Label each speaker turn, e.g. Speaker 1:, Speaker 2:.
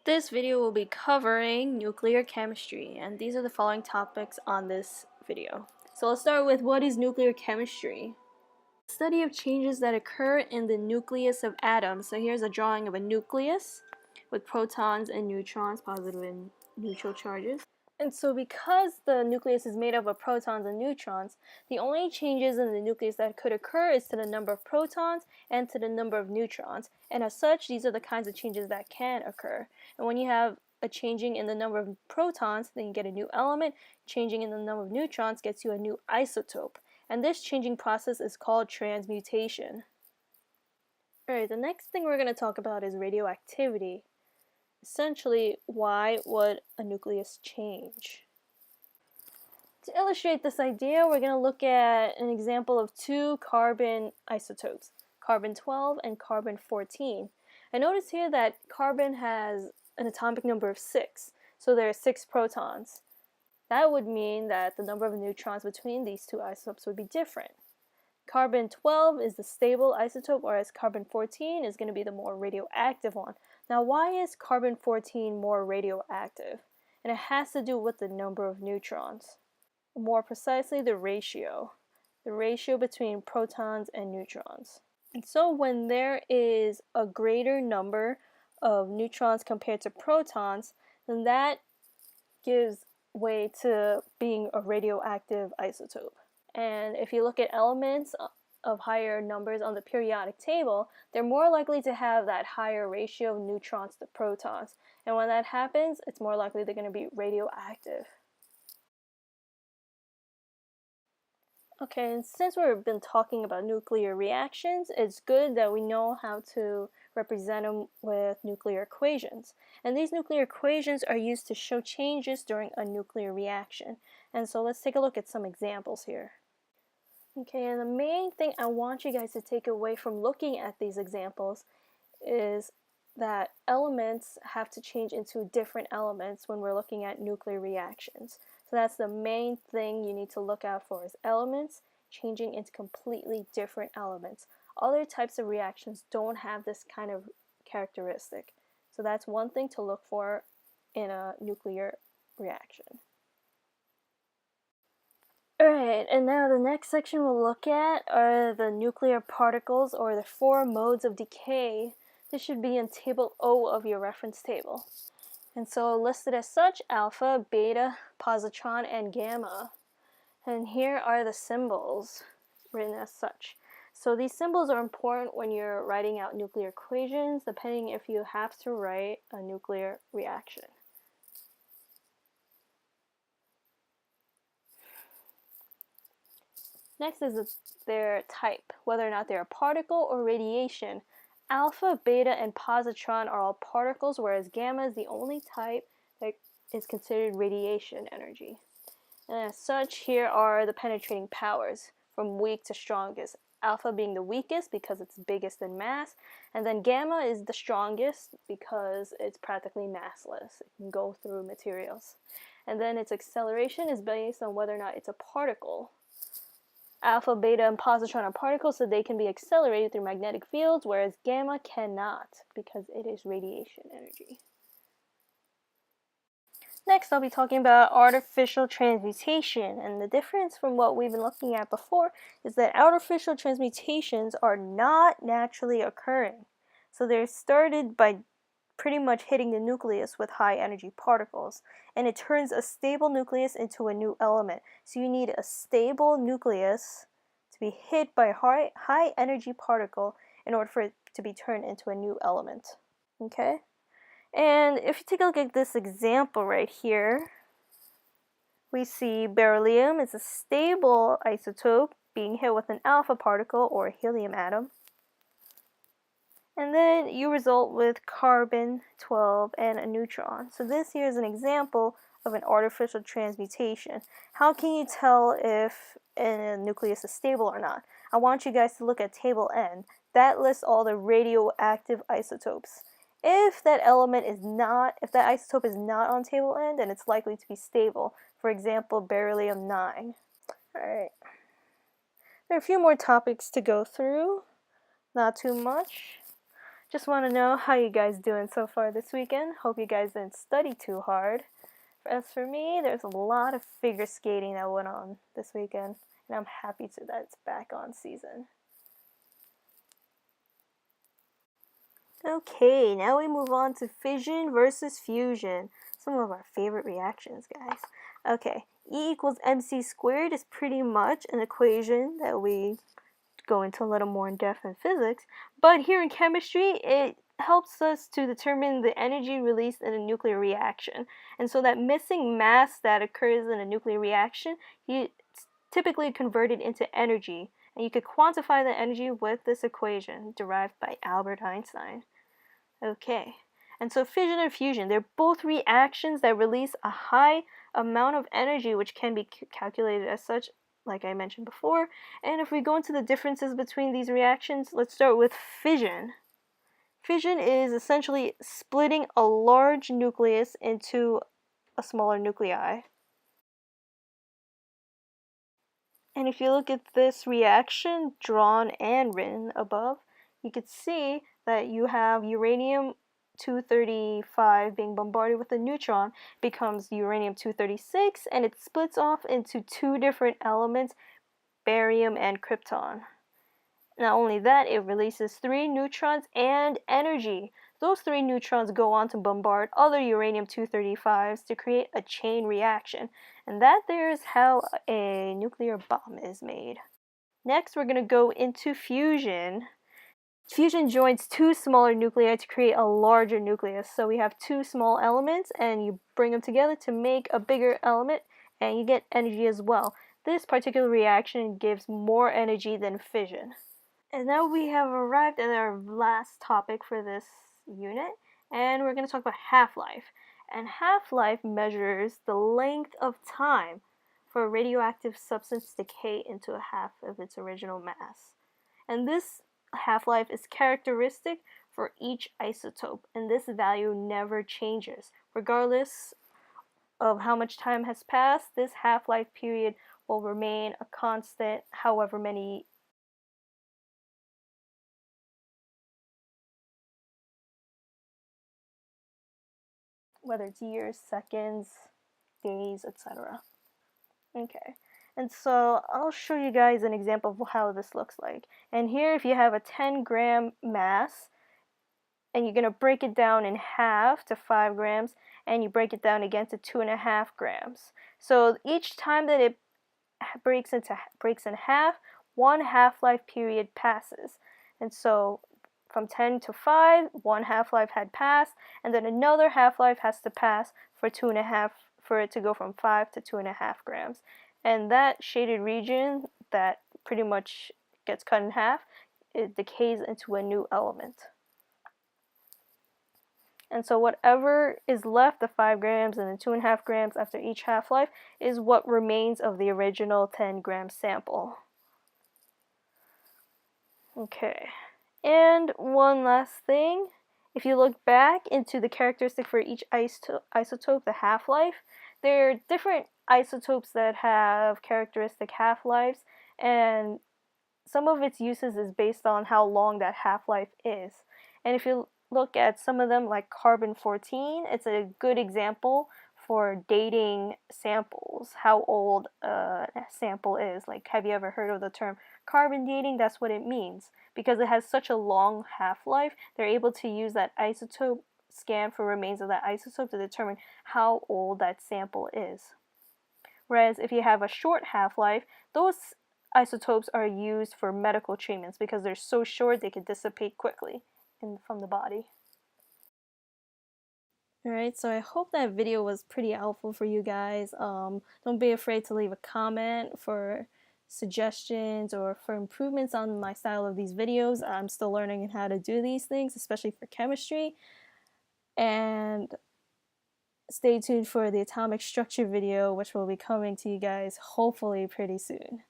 Speaker 1: This video will be covering nuclear chemistry, and these are the following topics on this video. So let's start with what is nuclear chemistry? Study of changes that occur in the nucleus of atoms. So here's a drawing of a nucleus with protons and neutrons, positive and neutral charges. And so because the nucleus is made up of protons and neutrons, the only changes in the nucleus that could occur is to the number of protons and to the number of neutrons. And as such, these are the kinds of changes that can occur. And when you have a changing in the number of protons, then you get a new element. Changing in the number of neutrons gets you a new isotope. And this changing process is called transmutation. Alright, the next thing we're going to talk about is radioactivity. Essentially, why would a nucleus change? To illustrate this idea, we're going to look at an example of two carbon isotopes, carbon-12 and carbon-14. And notice here that carbon has an atomic number of 6, so there are 6 protons. That would mean that the number of neutrons between these two isotopes would be different. Carbon-12 is the stable isotope, whereas carbon-14 is going to be the more radioactive one. Now, why is carbon-14 more radioactive? And it has to do with the number of neutrons. More precisely, the ratio between protons and neutrons. And so when there is a greater number of neutrons compared to protons, then that gives way to being a radioactive isotope. And if you look at elements of higher numbers on the periodic table, they're more likely to have that higher ratio of neutrons to protons. And when that happens, it's more likely they're going to be radioactive. Okay, and since we've been talking about nuclear reactions, it's good that we know how to represent them with nuclear equations. And these nuclear equations are used to show changes during a nuclear reaction. And so let's take a look at some examples here. Okay, and the main thing I want you guys to take away from looking at these examples is that elements have to change into different elements when we're looking at nuclear reactions. So that's the main thing you need to look out for, is elements changing into completely different elements. Other types of reactions don't have this kind of characteristic. So that's one thing to look for in a nuclear reaction. Alright, and now the next section we'll look at are the nuclear particles, or the 4 modes of decay. This should be in table O of your reference table. And so listed as such: alpha, beta, positron, and gamma. And here are the symbols written as such. So these symbols are important when you're writing out nuclear equations, depending if you have to write a nuclear reaction. Next is their type, whether or not they're a particle or radiation. Alpha, beta, and positron are all particles, whereas gamma is the only type that is considered radiation energy. And as such, here are the penetrating powers, from weak to strongest. Alpha being the weakest because it's biggest in mass, and then gamma is the strongest because it's practically massless. It can go through materials. And then its acceleration is based on whether or not it's a particle. Alpha, beta, and positron are particles, so they can be accelerated through magnetic fields, whereas gamma cannot because it is radiation energy. Next, I'll be talking about artificial transmutation, and the difference from what we've been looking at before is that artificial transmutations are not naturally occurring. So they're started by pretty much hitting the nucleus with high energy particles, and it turns a stable nucleus into a new element. So you need a stable nucleus to be hit by a high energy particle in order for it to be turned into a new element. Okay? And if you take a look at this example right here, we see beryllium is a stable isotope being hit with an alpha particle or a helium atom. And then you result with carbon-12 and a neutron. So this here is an example of an artificial transmutation. How can you tell if a nucleus is stable or not? I want you guys to look at table N. That lists all the radioactive isotopes. If that isotope is not on table N, then it's likely to be stable. For example, beryllium-9. Alright. There are a few more topics to go through. Not too much. Just want to know how you guys doing so far this weekend. Hope you guys didn't study too hard. As for me, there's a lot of figure skating that went on this weekend, and I'm happy that it's back on season. Okay, now we move on to fission versus fusion. Some of our favorite reactions, guys. Okay, E equals mc squared is pretty much an equation that we go into a little more in depth in physics, but here in chemistry, it helps us to determine the energy released in a nuclear reaction. And so that missing mass that occurs in a nuclear reaction, it's typically converted into energy. And you could quantify the energy with this equation derived by Albert Einstein. Okay, and so fission and fusion, they're both reactions that release a high amount of energy, which can be calculated as such, like I mentioned before. And if we go into the differences between these reactions, let's start with fission. Fission is essentially splitting a large nucleus into a smaller nuclei. And if you look at this reaction drawn and written above, you could see that you have uranium-235 being bombarded with a neutron, becomes uranium-236, and it splits off into two different elements, barium and krypton. Not only that, it releases 3 neutrons and energy. Those 3 neutrons go on to bombard other uranium-235s to create a chain reaction. And that there's how a nuclear bomb is made. Next, we're going to go into fusion. Fusion joins 2 smaller nuclei to create a larger nucleus. So we have 2 small elements and you bring them together to make a bigger element and you get energy as well. This particular reaction gives more energy than fission. And now we have arrived at our last topic for this unit, and we're going to talk about half-life. And half-life measures the length of time for a radioactive substance to decay into a half of its original mass. And this half-life is characteristic for each isotope, and this value never changes. Regardless of how much time has passed, this half-life period will remain a constant however many whether it's years, seconds, days, etc. Okay, and so I'll show you guys an example of how this looks like. And here, if you have a 10-gram mass, and you're going to break it down in half to 5 grams, and you break it down again to 2.5 grams. So each time that it breaks in half, 1 half-life period passes. And so from 10 to 5, 1 half-life had passed, and then another half-life has to pass for 2.5 for it to go from 5 to 2.5 grams. And that shaded region that pretty much gets cut in half, it decays into a new element. And so whatever is left, the 5 grams and the 2.5 grams after each half-life, is what remains of the original 10-gram sample. Okay, and one last thing. If you look back into the characteristic for each isotope, the half-life, there are different isotopes that have characteristic half-lives, and some of its uses is based on how long that half-life is. And if you look at some of them, like carbon-14, it's a good example for dating samples, how old a sample is. Like, have you ever heard of the term carbon dating? That's what it means. Because it has such a long half-life, they're able to use that isotope scan for remains of that isotope to determine how old that sample is. Whereas if you have a short half-life, those isotopes are used for medical treatments because they're so short they can dissipate quickly from the body. Alright, so I hope that video was pretty helpful for you guys. Don't be afraid to leave a comment for suggestions or for improvements on my style of these videos. I'm still learning how to do these things, especially for chemistry. And stay tuned for the atomic structure video, which will be coming to you guys hopefully pretty soon.